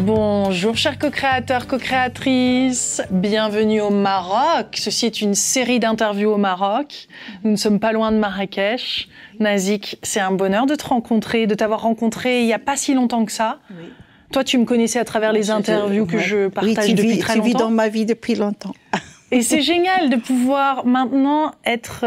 Bonjour chers co-créateurs, co-créatrices, bienvenue au Maroc. Ceci est une série d'interviews au Maroc. Nous ne sommes pas loin de Marrakech. Nazik, c'est un bonheur de te rencontrer, de t'avoir rencontré il n'y a pas si longtemps que ça. Oui. Toi, tu me connaissais à travers les interviews que je partage depuis très longtemps. Tu vis dans ma vie depuis longtemps. Et c'est génial de pouvoir maintenant être...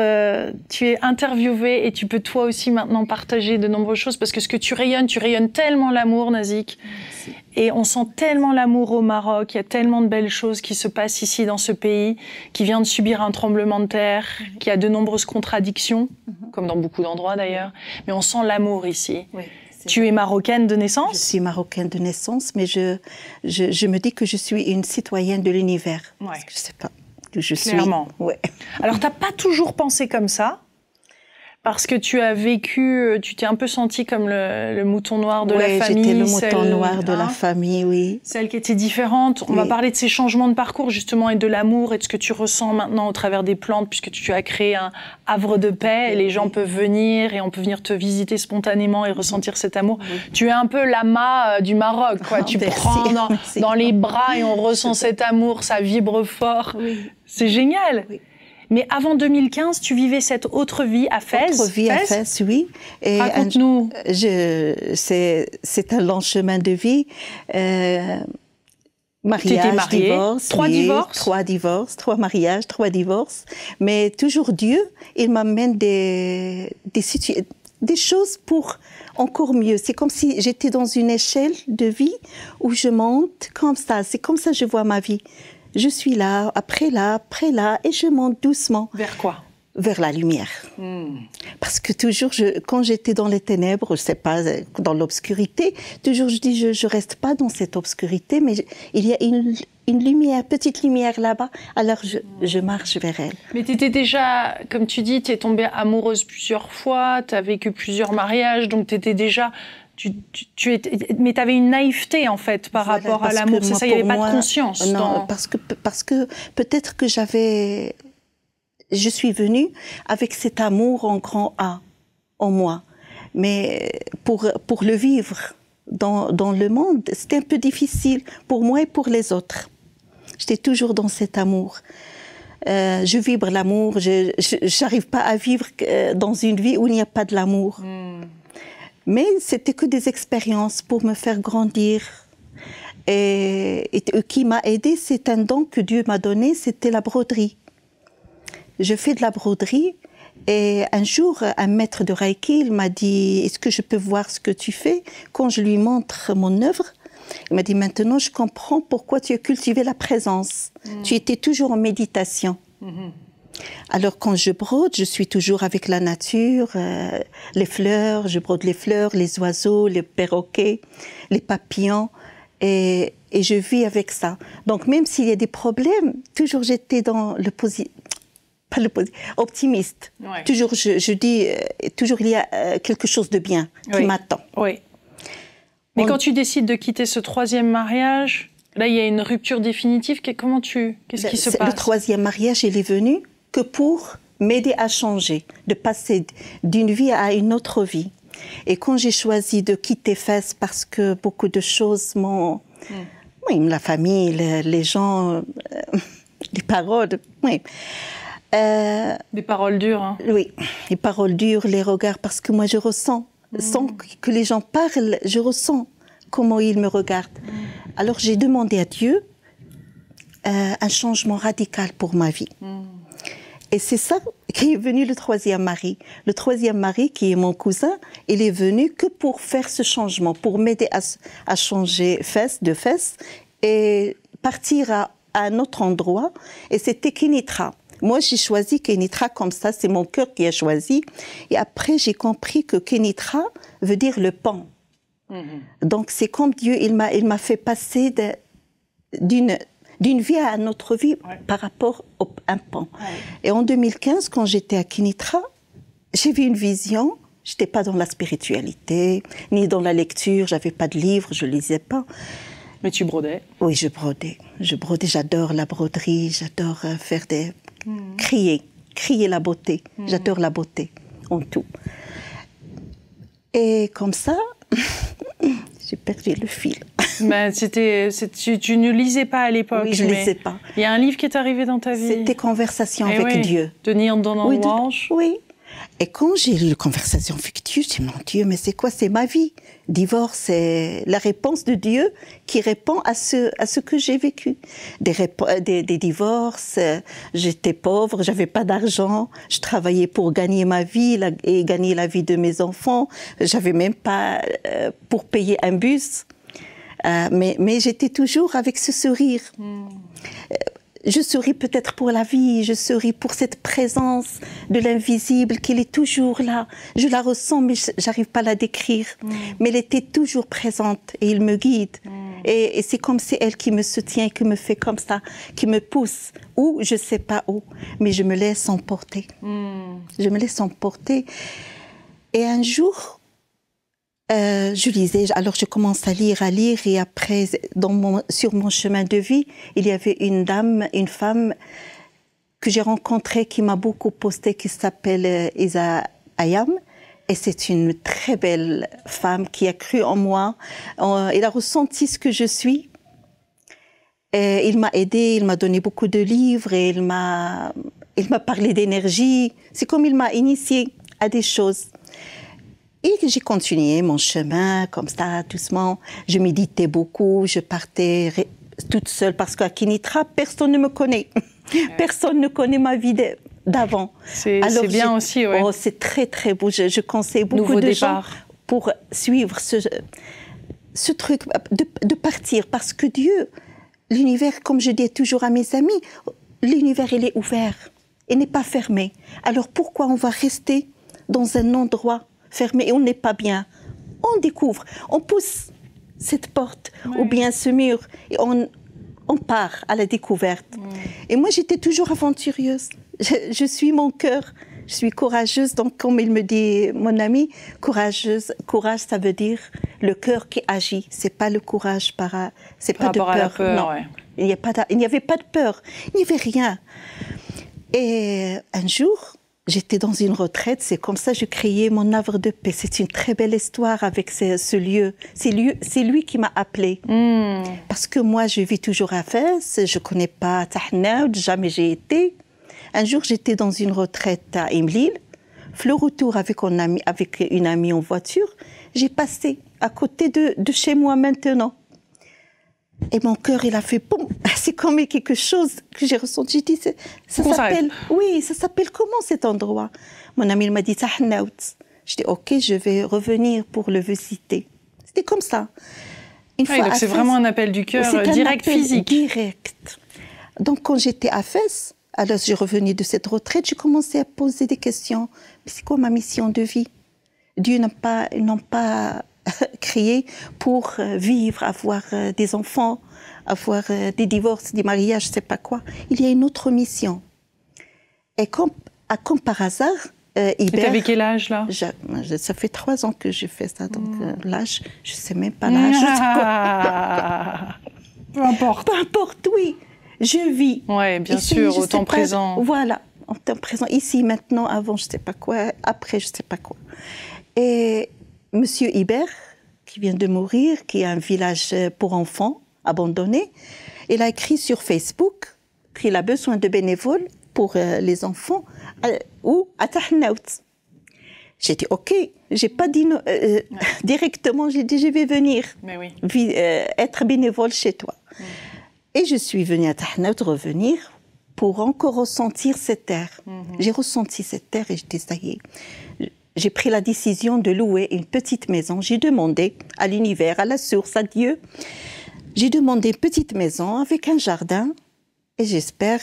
tu es interviewé et tu peux toi aussi maintenant partager de nombreuses choses parce que ce que tu rayonnes tellement l'amour, Nazik. Merci. Et on sent tellement l'amour au Maroc. Il y a tellement de belles choses qui se passent ici dans ce pays, qui vient de subir un tremblement de terre, qui a de nombreuses contradictions, comme dans beaucoup d'endroits d'ailleurs. Mais on sent l'amour ici. Oui. Tu es marocaine de naissance? Je suis marocaine de naissance, mais je me dis que je suis une citoyenne de l'univers. Ouais. Parce que je sais pas. Je Clairement. Suis. Ouais. Alors, tu n'as pas toujours pensé comme ça, parce que tu as vécu, tu t'es un peu sentie comme le mouton noir de la famille. Oui, j'étais le mouton noir de la famille, oui. Celle qui était différente. On va parler de ces changements de parcours, justement, et de l'amour, et de ce que tu ressens maintenant au travers des plantes, puisque tu as créé un havre de paix, et les gens peuvent venir, et on peut venir te visiter spontanément et ressentir cet amour. Tu es un peu l'ama du Maroc, quoi. Tu prends dans les bras et on ressent cet amour, ça vibre fort. Oui. C'est génial. Oui. Mais avant 2015, tu vivais cette autre vie à Fès. Autre vie à Fès, oui. Raconte-nous. C'est un long chemin de vie. Mariage, divorce. Trois divorces. 3 mariages, 3 divorces. Mais toujours Dieu, il m'amène des choses pour encore mieux. C'est comme si j'étais dans une échelle de vie où je monte comme ça. C'est comme ça que je vois ma vie. Je suis là, après là, et je monte doucement. Vers quoi? Vers la lumière. Parce que toujours, quand j'étais dans les ténèbres, je sais pas, dans l'obscurité, toujours je dis, je reste pas dans cette obscurité, mais il y a une lumière, petite lumière là-bas, alors je marche vers elle. Mais tu étais déjà, comme tu dis, tu es tombée amoureuse plusieurs fois, tu as vécu plusieurs mariages, donc tu étais déjà... mais tu avais une naïveté, en fait, par rapport à l'amour. C'est ça, il n'y avait pas de conscience. Non, parce que peut-être que je suis venue avec cet amour en grand A, en moi. Mais pour le vivre dans le monde, c'était un peu difficile pour moi et pour les autres. J'étais toujours dans cet amour. Je vibre l'amour. Je n'arrive pas à vivre dans une vie où il n'y a pas de l'amour. Mais c'était que des expériences pour me faire grandir. Et qui m'a aidée, c'est un don que Dieu m'a donné, c'était la broderie. Je fais de la broderie et un jour, un maître de Reiki, il m'a dit « Est-ce que je peux voir ce que tu fais ?» Quand je lui montre mon œuvre, il m'a dit « Maintenant, je comprends pourquoi tu as cultivé la présence. Tu étais toujours en méditation. » Alors, quand je brode, je suis toujours avec la nature, les fleurs, je brode les fleurs, les oiseaux, les perroquets, les papillons, et je vis avec ça. Donc, même s'il y a des problèmes, toujours j'étais dans le optimiste. Ouais. Toujours, je dis, toujours il y a quelque chose de bien qui m'attend. Oui. Mais quand tu décides de quitter ce 3e mariage, là, il y a une rupture définitive. Qu'est-ce qui se passe? Le 3e mariage, il est venu que pour m'aider à changer, de passer d'une vie à une autre vie. Et quand j'ai choisi de quitter Fès, parce que beaucoup de choses m'ont... Oui, la famille, les gens, les paroles, oui. Des paroles dures, hein. Oui, les paroles dures, les regards, parce que moi je ressens, sans que les gens parlent, je ressens comment ils me regardent. Alors j'ai demandé à Dieu un changement radical pour ma vie. Et c'est ça qui est venu le 3e mari. Le 3e mari, qui est mon cousin, il est venu que pour faire ce changement, pour m'aider à changer de Fès et partir à un autre endroit. Et c'était Kénitra. Moi, j'ai choisi Kénitra comme ça, c'est mon cœur qui a choisi. Et après, j'ai compris que Kénitra veut dire le pan. Donc, c'est comme Dieu, il m'a fait passer d'une vie à une autre vie par rapport à un pan. Et en 2015, quand j'étais à Kénitra, j'ai vu une vision. Je n'étais pas dans la spiritualité, ni dans la lecture. Je n'avais pas de livre, je ne lisais pas. Mais tu brodais? Oui, je brodais. J'adore la broderie, j'adore faire des... crier la beauté. J'adore la beauté, en tout. Et comme ça, j'ai perdu le fil. Bah, tu ne lisais pas à l'époque. Oui, je ne lisais pas. Il y a un livre qui est arrivé dans ta vie. C'était Conversation avec Dieu. De Neale Donald Walsch. Oui. Et quand j'ai lu Conversation avec Dieu, je me suis dit, mon Dieu, mais c'est quoi? C'est ma vie. Divorce, c'est la réponse de Dieu qui répond à ce que j'ai vécu. Des divorces, j'étais pauvre, j'avais pas d'argent, je travaillais pour gagner ma vie et gagner la vie de mes enfants. J'avais même pas pour payer un bus. Mais j'étais toujours avec ce sourire. Je souris peut-être pour la vie, je souris pour cette présence de l'invisible qui est toujours là. Je la ressens, mais j'arrive pas à la décrire. Mais elle était toujours présente et il me guide. Et c'est comme c'est elle qui me soutient, qui me fait comme ça, qui me pousse. Ou je sais pas où, mais je me laisse emporter. Je me laisse emporter. Et un jour, je lisais, alors je commence à lire, et après, sur mon chemin de vie, il y avait une femme que j'ai rencontrée qui m'a beaucoup posté, qui s'appelle Isa Ayam, et c'est une très belle femme qui a cru en moi, elle a ressenti ce que je suis, et il m'a aidé, il m'a donné beaucoup de livres, et il m'a parlé d'énergie, c'est comme il m'a initié à des choses. Et j'ai continué mon chemin, comme ça, doucement. Je méditais beaucoup, je partais toute seule, parce qu'à Kénitra, personne ne me connaît. Personne ne connaît ma vie d'avant. C'est bien aussi, oui. Oh, c'est très, très beau. Je conseille beaucoup de gens pour suivre ce truc, de partir. Parce que Dieu, l'univers, comme je dis toujours à mes amis, l'univers, il est ouvert. Il n'est pas fermé. Alors pourquoi on va rester dans un endroit fermé et on n'est pas bien? On découvre, on pousse cette porte ou bien ce mur et on part à la découverte. Et moi, j'étais toujours aventureuse. Je suis mon cœur, je suis courageuse. Donc, comme il me dit mon ami, courageuse. Courage, ça veut dire le cœur qui agit. C'est pas le courage c'est pas de peur. Non, il n'y avait pas de peur. Il n'y avait rien. Et un jour, j'étais dans une retraite, c'est comme ça que je créais mon havre de paix. C'est une très belle histoire avec ce lieu. C'est lui qui m'a appelée. Parce que moi, je vis toujours à Fès, je ne connais pas Tahnaout, jamais j'ai été. Un jour, j'étais dans une retraite à Imlil. Le retour avec une amie en voiture, j'ai passé à côté de chez moi maintenant. Et mon cœur, il a fait boum. C'est comme quelque chose que j'ai ressenti. J'ai dit, ça s'appelle. Oui, ça s'appelle comment cet endroit? Mon ami m'a dit Tahnaout. Je dis ok, je vais revenir pour le visiter. C'était comme ça. Donc c'est vraiment un appel du cœur direct, physique. Direct. Donc quand j'étais à Fès, alors je revenais de cette retraite, j'ai commencé à poser des questions. Mais c'est quoi ma mission de vie? Dieu n'a pas créé pour vivre, avoir des enfants, avoir des divorces, des mariages, je ne sais pas quoi. Il y a une autre mission. Et comme par hasard, Iber... Tu avais quel âge, là? Ça fait 3 ans que je fais ça, donc l'âge, je ne sais même pas l'âge. Peu importe. Peu importe, oui. Je vis. Oui, bien sûr, au temps présent. Voilà, au temps présent. Ici, maintenant, avant, je ne sais pas quoi, après, je ne sais pas quoi. Et Monsieur Iber, qui vient de mourir, qui est un village pour enfants abandonné, il a écrit sur Facebook qu'il a besoin de bénévoles pour les enfants ou à Tahnaout. J'ai dit ok, j'ai pas dit directement, j'ai dit je vais venir être bénévole chez toi. Et je suis venue à Tahnaout revenir pour encore ressentir cette terre. J'ai ressenti cette terre et je dis ça y est. J'ai pris la décision de louer une petite maison. J'ai demandé à l'univers, à la source, à Dieu. J'ai demandé une petite maison avec un jardin et j'espère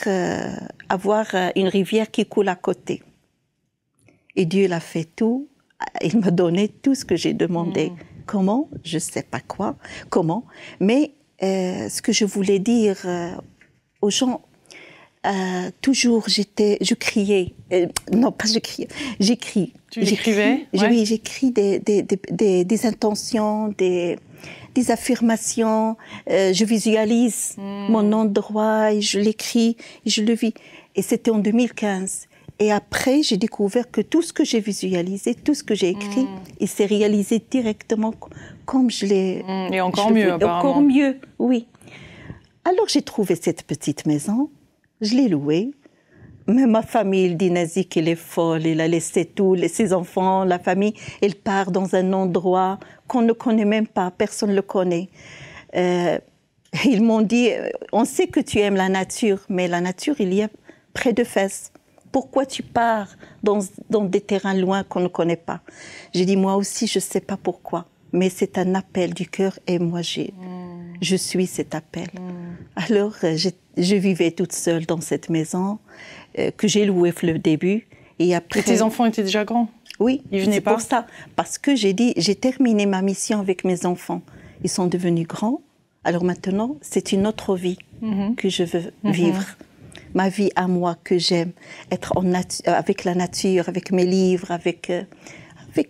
avoir une rivière qui coule à côté. Et Dieu l'a fait tout. Il m'a donné tout ce que j'ai demandé. Comment? Je ne sais pas quoi. Comment? Mais ce que je voulais dire aux gens, toujours je criais. Non, pas je criais. J'écris. Tu écrivais? Oui, j'écris des intentions, des affirmations. Je visualise mon endroit et je l'écris et je le vis. Et c'était en 2015. Et après, j'ai découvert que tout ce que j'ai visualisé, tout ce que j'ai écrit, il s'est réalisé directement comme je l'ai... Et encore mieux, apparemment. Encore mieux, oui. Alors, j'ai trouvé cette petite maison, je l'ai louée. Mais ma famille, il dit Nazik, il est folle, il a laissé tout, ses enfants, la famille, il part dans un endroit qu'on ne connaît même pas, personne ne le connaît. Ils m'ont dit, on sait que tu aimes la nature, mais la nature, il y a près de Fès. Pourquoi tu pars dans des terrains loin qu'on ne connaît pas? J'ai dit, moi aussi, je ne sais pas pourquoi, mais c'est un appel du cœur et moi, je suis cet appel. Alors, je vivais toute seule dans cette maison que j'ai louée le début. Et après, tes enfants étaient déjà grands? Oui, ils venaient pas? C'est pour ça. Parce que j'ai dit, j'ai terminé ma mission avec mes enfants. Ils sont devenus grands. Alors maintenant, c'est une autre vie que je veux vivre. Ma vie à moi que j'aime, être avec la nature, avec mes livres, avec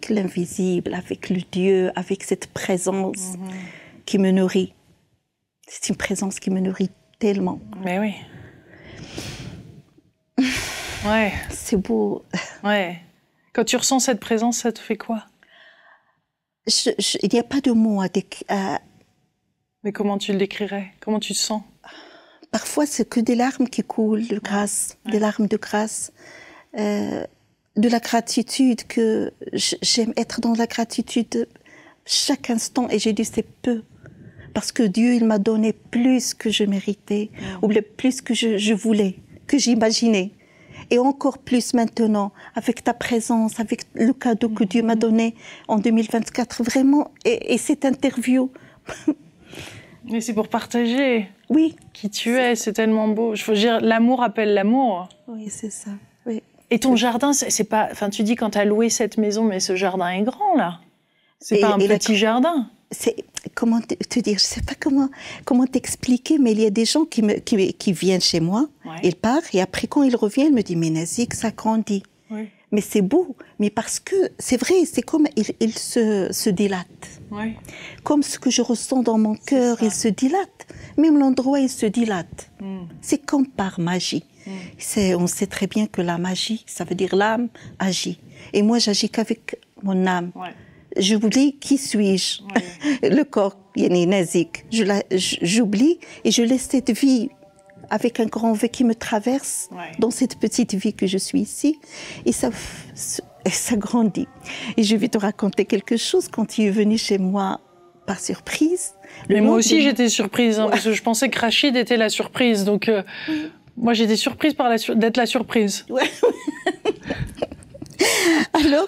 l'invisible, avec le Dieu, avec cette présence qui me nourrit. C'est une présence qui me nourrit tellement. Mais oui. Ouais. C'est beau. Ouais. Quand tu ressens cette présence, ça te fait quoi? Il n'y a pas de mots à décrire. Mais comment tu le décrirais? Comment tu te sens? Parfois, c'est que des larmes qui coulent de grâce, des larmes de grâce, de la gratitude, que j'aime être dans la gratitude chaque instant. Et j'ai dit, c'est peu. Parce que Dieu, il m'a donné plus que je méritais, ou plus que je voulais, que j'imaginais. Et encore plus maintenant, avec ta présence, avec le cadeau que Dieu m'a donné en 2024, vraiment. Et cette interview... Mais c'est pour partager qui tu es, c'est tellement beau. Je veux dire, l'amour appelle l'amour. Oui, c'est ça. Oui. Et ton jardin, c'est pas... Enfin, tu dis quand tu as loué cette maison, mais ce jardin est grand, là. C'est pas un petit jardin. Comment te dire, je sais pas comment t'expliquer, mais il y a des gens qui viennent chez moi, ils partent, et après quand ils reviennent, ils me disent, mais Nazik, ça grandit. Oui. Mais c'est beau, mais parce que c'est vrai, c'est comme il se dilate. Oui. Comme ce que je ressens dans mon cœur, il se dilate. Même l'endroit, il se dilate. C'est comme par magie. On sait très bien que la magie, ça veut dire l'âme agit. Et moi, j'agis qu'avec mon âme. Ouais. J'oublie qui suis-je. Ouais. Le corps, Nazik. J'oublie et je laisse cette vie avec un grand V qui me traverse dans cette petite vie que je suis ici. Et ça grandit. Et je vais te raconter quelque chose quand tu es venu chez moi par surprise. Mais moi aussi, j'étais surprise, parce que je pensais que Rachid était la surprise. Donc, moi, j'étais surprise d'être la surprise. Ouais. Alors,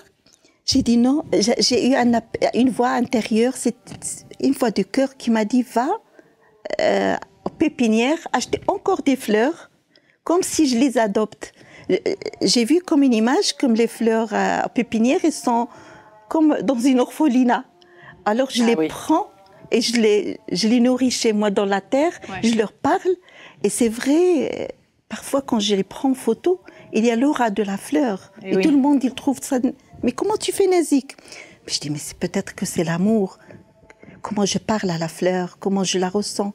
j'ai dit non. J'ai eu une voix intérieure, une voix de cœur qui m'a dit, va aux pépinières, acheter encore des fleurs, comme si je les adopte. J'ai vu comme une image, comme les fleurs aux pépinières, elles sont comme dans une orphelinat. Alors je les prends et je les nourris chez moi dans la terre, je leur parle. Et c'est vrai, parfois quand je les prends en photo, il y a l'aura de la fleur. Et tout le monde, il trouve ça... Mais comment tu fais, Nazik? Je dis, mais c'est peut-être que c'est l'amour. Comment je parle à la fleur, comment je la ressens,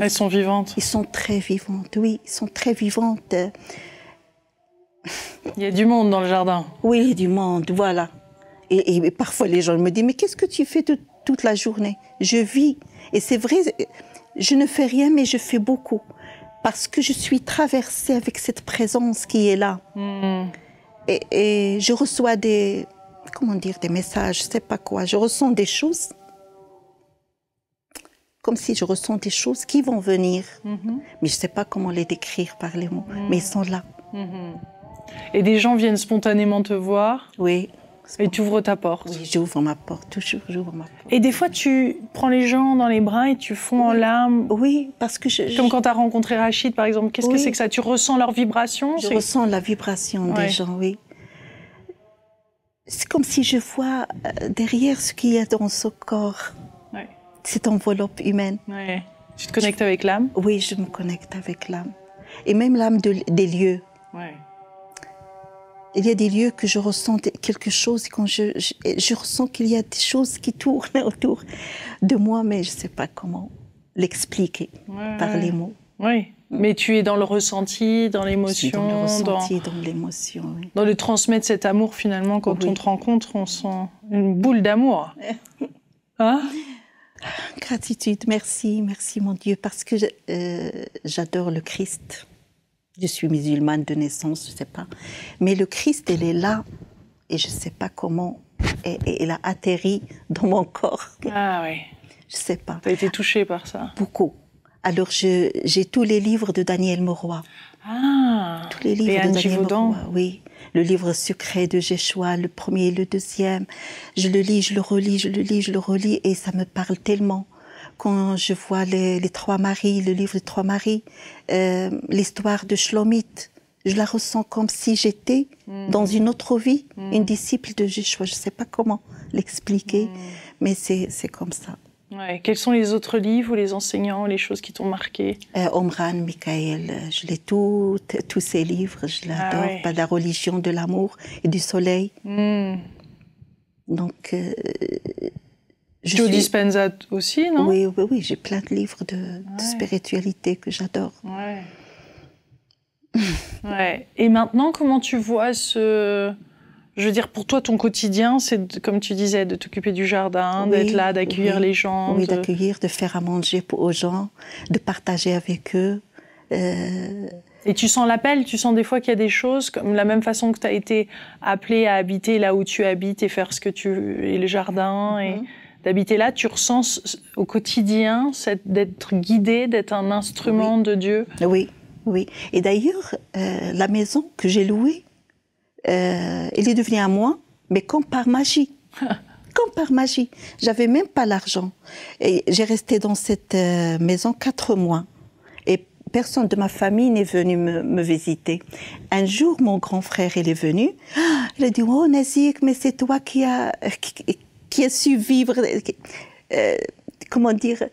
Elles sont vivantes. Ils sont très vivantes, oui, ils sont très vivantes. Il y a du monde dans le jardin. Oui, il y a du monde, voilà. Et parfois, les gens me disent, mais qu'est-ce que tu fais toute la journée? Je vis. Et c'est vrai, je ne fais rien, mais je fais beaucoup. Parce que je suis traversée avec cette présence qui est là. Et je reçois des messages, je ne sais pas quoi. Je ressens des choses. Comme si je ressens des choses qui vont venir. Mais je ne sais pas comment les décrire par les mots. Mais ils sont là. Et des gens viennent spontanément te voir? Oui. Et tu ouvres ta porte? Oui, j'ouvre ma porte, toujours j'ouvre ma porte. Et des fois, tu prends les gens dans les bras et tu fonds en larmes? Oui, parce que Comme quand tu as rencontré Rachid, par exemple. Qu'est-ce que c'est que ça? Tu ressens leur vibration? Je ressens la vibration des gens, oui. C'est comme si je vois derrière ce qu'il y a dans ce corps. Cette enveloppe humaine. Ouais. Tu te connectes avec l'âme? Oui, je me connecte avec l'âme. Et même l'âme des lieux. Ouais. Il y a des lieux que je ressens quelque chose, et quand je ressens qu'il y a des choses qui tournent autour de moi, mais je ne sais pas comment l'expliquer par les mots. Oui. Mais tu es dans le ressenti, dans l'émotion. Dans le ressenti, dans l'émotion, oui. Dans le transmettre cet amour, finalement, quand on te rencontre, on sent une boule d'amour. Hein? Gratitude, merci, merci mon Dieu, parce que j'adore le Christ. Je suis musulmane de naissance, je ne sais pas. Mais le Christ, il est là, et je ne sais pas comment, et il a atterri dans mon corps. Ah oui. Je ne sais pas. Tu as été touchée par ça? Beaucoup. Alors, j'ai tous les livres de Daniel Mauroy. Ah. Tous les livres de Daniel Mauroy, oui. Le livre secret de Jéchoua, le premier et le deuxième. Je le lis, je le relis, je le lis, je le relis, et ça me parle tellement. Quand je vois les trois maris, le livre des trois maris, l'histoire de Shlomit, je la ressens comme si j'étais dans une autre vie, une disciple de Jéchoua. Je ne sais pas comment l'expliquer, mais c'est comme ça. Ouais. Quels sont les autres livres ou les enseignants, les choses qui t'ont marqué? Omran, Michael, je l'ai tous ces livres, je l'adore. Ouais. La religion de l'amour et du soleil. Donc, Joe Dispenza aussi, non? Oui, oui, oui, j'ai plein de livres de spiritualité que j'adore. Ouais. Ouais. Et maintenant, comment tu vois ce... Je veux dire, pour toi, ton quotidien, c'est, comme tu disais, de t'occuper du jardin, d'être là, d'accueillir les gens. Oui, d'accueillir, de faire à manger aux gens, de partager avec eux. Et tu sens l'appel, tu sens des fois qu'il y a des choses, comme la même façon que tu as été appelée à habiter là où tu habites et faire ce que tu... et le jardin, et d'habiter là, tu ressens au quotidien d'être guidée, d'être un instrument de Dieu. Oui, oui. Et d'ailleurs, la maison que j'ai louée, il est devenu à moi, mais comme par magie. Comme par magie. J'avais même pas l'argent. Et j'ai resté dans cette maison 4 mois. Et personne de ma famille n'est venu me visiter. Un jour, mon grand frère, il est venu. Il a dit, oh Nazik, mais c'est toi qui as su vivre. Comment dire?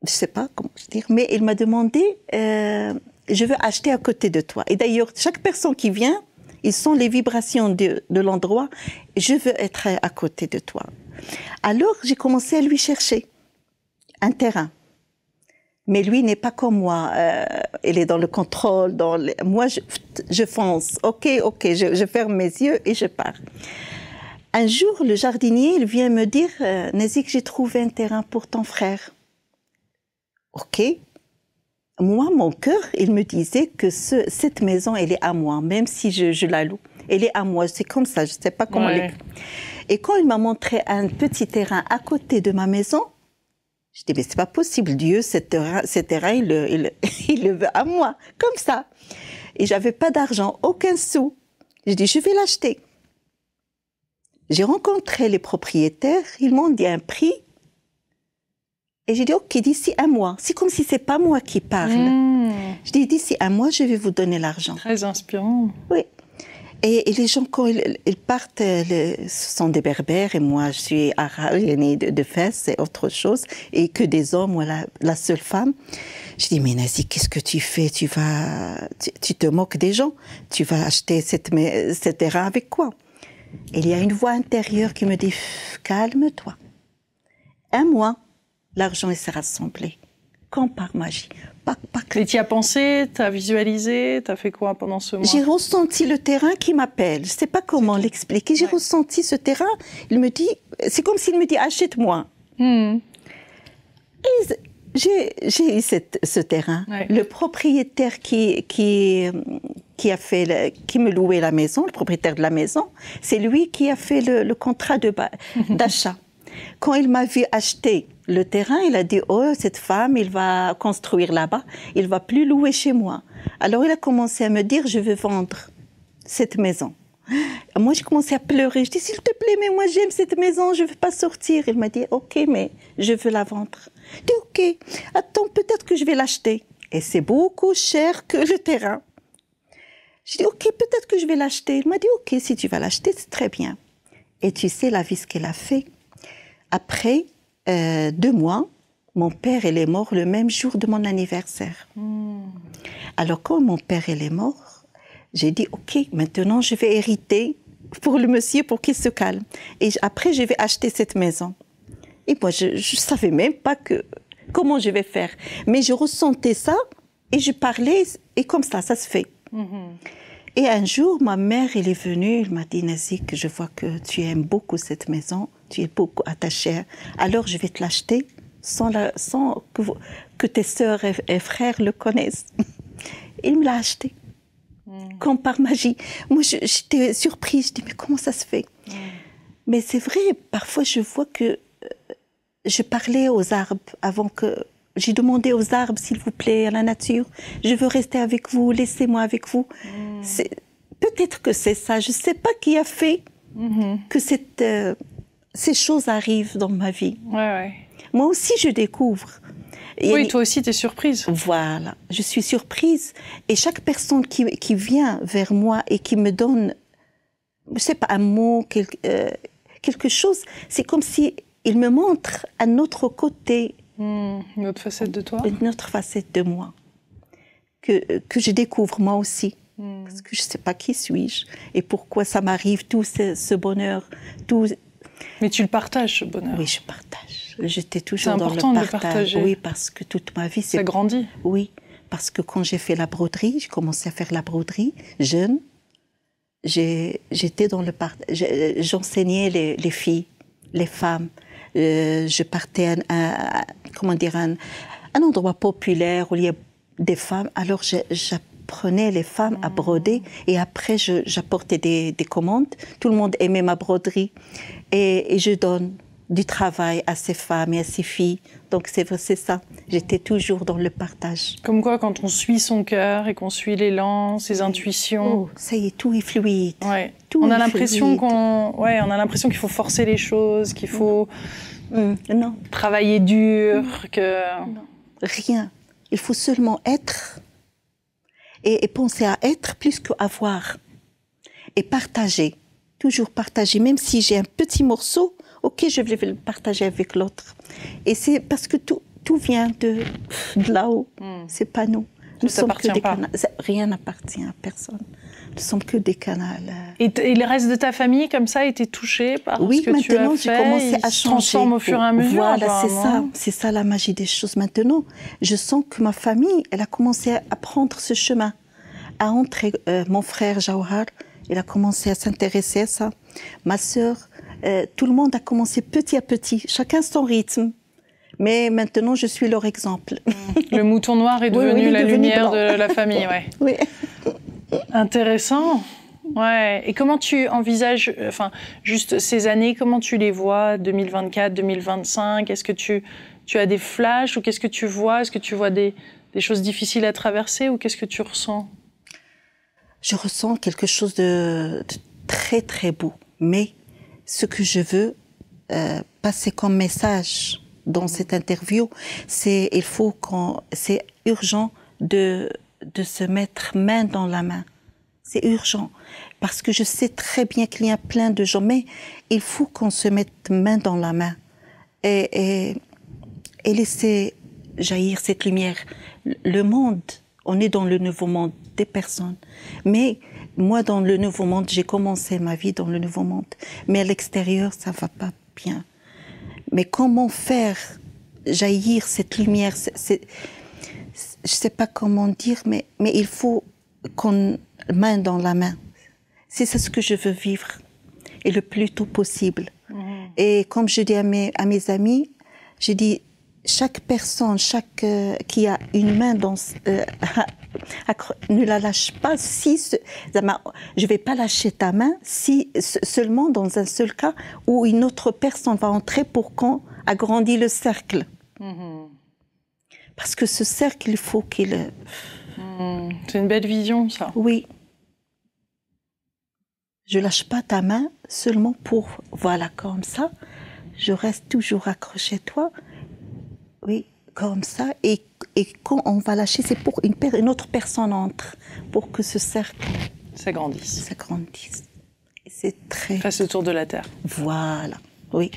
Je sais pas comment dire. Mais il m'a demandé, je veux acheter à côté de toi. Et d'ailleurs, chaque personne qui vient, ils sont les vibrations de l'endroit. Je veux être à côté de toi. Alors, j'ai commencé à lui chercher un terrain. Mais lui n'est pas comme moi. Il est dans le contrôle. Moi, je fonce. Ok, je ferme mes yeux et je pars. Un jour, le jardinier, il vient me dire, Nazik, j'ai trouvé un terrain pour ton frère. Ok. Moi, mon cœur, il me disait que cette maison, elle est à moi, même si je la loue. Elle est à moi, c'est comme ça, je ne sais pas comment Et quand il m'a montré un petit terrain à côté de ma maison, je dis, mais c'est pas possible, Dieu, ce terrain, il le veut à moi, comme ça. Et j'avais pas d'argent, aucun sou. Je dis, je vais l'acheter. J'ai rencontré les propriétaires, ils m'ont dit un prix. Et j'ai dit, ok, d'ici un mois. C'est comme si c'est pas moi qui parle. Je dis, d'ici un mois, je vais vous donner l'argent. Très inspirant. Oui. Et les gens, quand ils partent, ce sont des berbères, et moi, je suis arabe, née de Fès, c'est autre chose, et que des hommes, moi, la seule femme. Je dis, mais Nazik, qu'est-ce que tu fais? Tu te moques des gens? Tu vas acheter ce terrain avec quoi? Et il y a une voix intérieure qui me dit, calme-toi. Un mois. L'argent, il s'est rassemblé, comme par magie. Et tu y as pensé, tu as visualisé, tu as fait quoi pendant ce mois? J'ai ressenti le terrain qui m'appelle. Je ne sais pas comment l'expliquer. J'ai ressenti ce terrain. Il me dit, c'est comme s'il me dit, achète-moi. Et j'ai eu ce terrain. Le propriétaire qui me louait la maison, le propriétaire de la maison, c'est lui qui a fait le contrat d'achat. Quand il m'a vu acheter le terrain, il a dit, oh, cette femme, il va construire là-bas, il va plus louer chez moi. Alors il a commencé à me dire, je veux vendre cette maison. Moi, j'ai commencé à pleurer. Je dis, s'il te plaît, mais moi j'aime cette maison, je ne veux pas sortir. Il m'a dit, ok, mais je veux la vendre. Je dis, ok, attends, peut-être que je vais l'acheter. Et c'est beaucoup cher que le terrain. Je dis, ok, peut-être que je vais l'acheter. Il m'a dit, ok, si tu vas l'acheter, c'est très bien. Et tu sais, la vie, ce qu'elle a fait. Après 2 mois, mon père, il est mort le même jour de mon anniversaire. Alors, quand mon père, il est mort, j'ai dit, ok, maintenant, je vais hériter pour le monsieur pour qu'il se calme. Et après, je vais acheter cette maison. Et moi, je ne savais même pas comment je vais faire. Mais je ressentais ça Et je parlais, et comme ça se fait. Et un jour, ma mère, elle est venue, elle m'a dit, Nazik, je vois que tu aimes beaucoup cette maison, tu es beaucoup attachée, alors je vais te l'acheter sans que tes sœurs et frères le connaissent. Il me l'a acheté, comme par magie. Moi, j'étais surprise, je dis, mais comment ça se fait? Mais c'est vrai, parfois je vois que je parlais aux arbres avant que... J'ai demandé aux arbres, s'il vous plaît, à la nature, je veux rester avec vous, laissez-moi avec vous. Peut-être que c'est ça, je ne sais pas qui a fait que ces choses arrivent dans ma vie. Moi aussi, je découvre. Oui, toi aussi, tu es surprise. Voilà, je suis surprise. Et chaque personne qui vient vers moi et qui me donne, je ne sais pas, un mot, quelque chose, c'est comme si il me montre un autre côté. Une autre facette de toi. Une autre facette de moi. Que je découvre moi aussi. Parce que je ne sais pas qui suis-je et pourquoi ça m'arrive, tout ce bonheur. Mais tu le partages, ce bonheur. Oui, je partage. J'étais toujours dans le partage. C'est important de le partager. Oui, parce que toute ma vie... Ça grandit. Oui, parce que quand j'ai fait la broderie, j'ai commencé à faire la broderie, jeune, j'étais dans le partage. J'enseignais les filles, les femmes. Je partais à un endroit populaire où il y a des femmes. Alors, j'apprenais les femmes à broder et après, j'apportais des commandes. Tout le monde aimait ma broderie et je donne du travail à ces femmes et à ces filles. Donc, c'est ça. J'étais toujours dans le partage. Comme quoi, quand on suit son cœur et qu'on suit l'élan, ses intuitions... Oh, ça y est, tout est fluide. Ouais. Tout on a est l'impression fluide. on a l'impression qu'il faut forcer les choses, qu'il faut non. travailler dur, que... Non. Rien. Il faut seulement être et penser à être plus qu'à avoir. Et partager. Toujours partager. Même si j'ai un petit morceau, ok, je vais le partager avec l'autre. Et c'est parce que tout vient de là-haut. C'est pas nous. Nous Ça sommes t'appartient que des pas. Rien n'appartient à personne. Nous sommes que des canals. Et le reste de ta famille, comme ça, a été touché par ce que tu as fait? Oui, maintenant, j'ai commencé à changer. Se transforme au fur et à mesure. Voilà, c'est ça. C'est ça la magie des choses. Maintenant, je sens que ma famille, elle a commencé à prendre ce chemin. À entrer, mon frère Jawhar, il a commencé à s'intéresser à ça. Ma sœur, tout le monde a commencé petit à petit, chacun son rythme. Mais maintenant, je suis leur exemple. Le mouton noir est devenu la lumière blanc. de la famille, ouais. Oui. Intéressant. Ouais. Et comment tu envisages, enfin, juste ces années, comment tu les vois, 2024, 2025? Est-ce que tu as des flashs ou qu'est-ce que tu vois? Est-ce que tu vois des choses difficiles à traverser ou qu'est-ce que tu ressens? Je ressens quelque chose de très, très beau. Mais ce que je veux passer comme message dans cette interview, c'est urgent de se mettre main dans la main. C'est urgent. Parce que je sais très bien qu'il y a plein de gens, mais il faut qu'on se mette main dans la main et laisser jaillir cette lumière. Le monde, on est dans le nouveau monde des personnes. Mais moi, dans le nouveau monde, j'ai commencé ma vie dans le nouveau monde. Mais à l'extérieur, ça ne va pas bien. Mais comment faire jaillir cette lumière? Je ne sais pas comment dire, mais il faut qu'on main dans la main. C'est ça ce que je veux vivre, et le plus tôt possible. Et comme je dis à mes amis, je dis, chaque personne, qui a une main dans... ne la lâche pas si... je ne vais pas lâcher ta main si seulement dans un seul cas où une autre personne va entrer pour qu'on agrandisse le cercle. Parce que ce cercle, il faut qu'il... C'est une belle vision, ça. Oui. Je lâche pas ta main seulement pour... Voilà, comme ça. Je reste toujours accroché à toi. Oui, comme ça. Et quand on va lâcher, c'est pour une autre personne entre. Pour que ce cercle... S'agrandisse. Et c'est très... Fasse le tour de la Terre. Voilà, oui.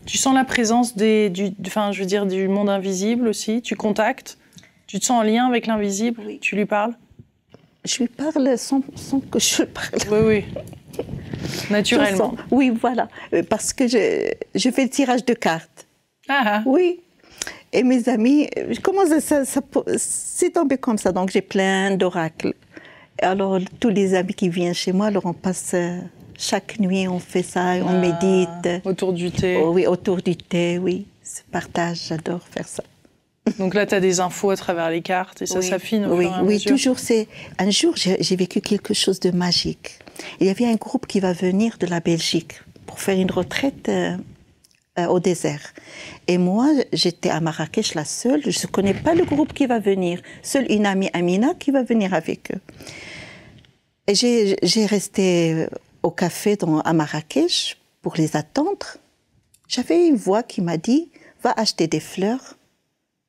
Tu sens la présence du monde invisible aussi? Tu contactes? Tu te sens en lien avec l'invisible? Oui. Tu lui parles? Je lui parle sans que je parle. Oui. Naturellement. Oui, voilà. Parce que je fais le tirage de cartes. Ah. Oui. Et mes amis, c'est tombé comme ça. Donc j'ai plein d'oracles. Alors tous les amis qui viennent chez moi, alors on passe chaque nuit, on fait ça, on médite. Autour du thé. Oh, oui, autour du thé, oui. Ce partage, j'adore faire ça. Donc là, tu as des infos à travers les cartes et ça s'affine au fur et à mesure. Oui, toujours. Un jour, j'ai vécu quelque chose de magique. Il y avait un groupe qui va venir de la Belgique pour faire une retraite au désert. Et moi, j'étais à Marrakech la seule. Je ne connais pas le groupe qui va venir. Seule une amie, Amina, qui va venir avec eux. Et j'ai resté au café à Marrakech pour les attendre. J'avais une voix qui m'a dit « Va acheter des fleurs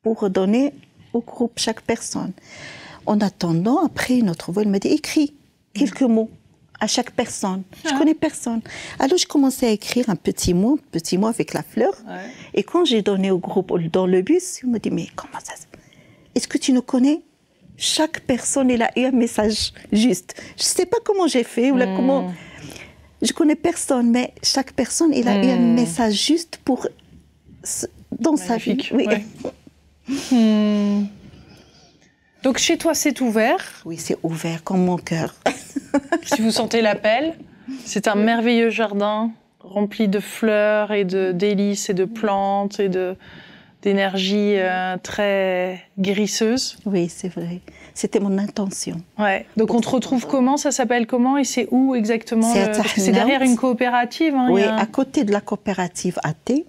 pour donner au groupe, chaque personne. » En attendant, après, notre voix, elle m'a dit « Écris quelques mots à chaque personne. » Je connais personne. Alors, je commençais à écrire un petit mot avec la fleur. Ouais. Et quand j'ai donné au groupe dans le bus, il m'a dit « Mais comment ça se... Est-ce que tu nous connais ?» Chaque personne, elle a eu un message juste. Je ne sais pas comment j'ai fait, ou là, comment... Je connais personne, mais chaque personne, elle a eu un message juste pour... dans sa vie. Oui. Ouais. Donc, chez toi, c'est ouvert? Oui, c'est ouvert, comme mon cœur. Si vous sentez l'appel, c'est un merveilleux jardin rempli de fleurs et de délices et de plantes et d'énergie très guérisseuse. Oui, c'est vrai. C'était mon intention. Ouais. Donc, on te retrouve comment? Ça s'appelle comment? Et c'est où exactement? C'est derrière une coopérative. Hein, oui, à côté de la coopérative AT.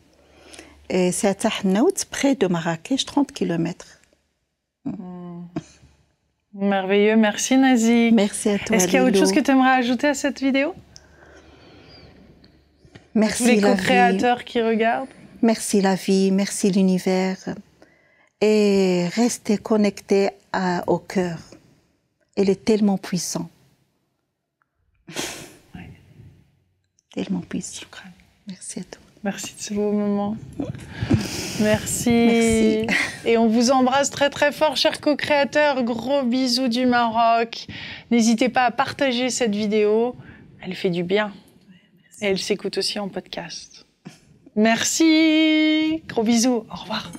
Et c'est à Tahnaout, près de Marrakech, 30 km. Merveilleux. Merci, Nazik. Merci à toi, Est-ce qu'il y a autre chose que tu aimerais ajouter à cette vidéo? Merci, tous les co-créateurs qui regardent. Merci la vie, merci l'univers. Et restez connectés au cœur. Il est tellement puissant. Ouais. Tellement puissant. Merci à toi. Merci de ce beau moment. Merci. Merci. Et on vous embrasse très très fort, chers co-créateurs. Gros bisous du Maroc. N'hésitez pas à partager cette vidéo. Elle fait du bien. Et elle s'écoute aussi en podcast. Merci. Gros bisous. Au revoir.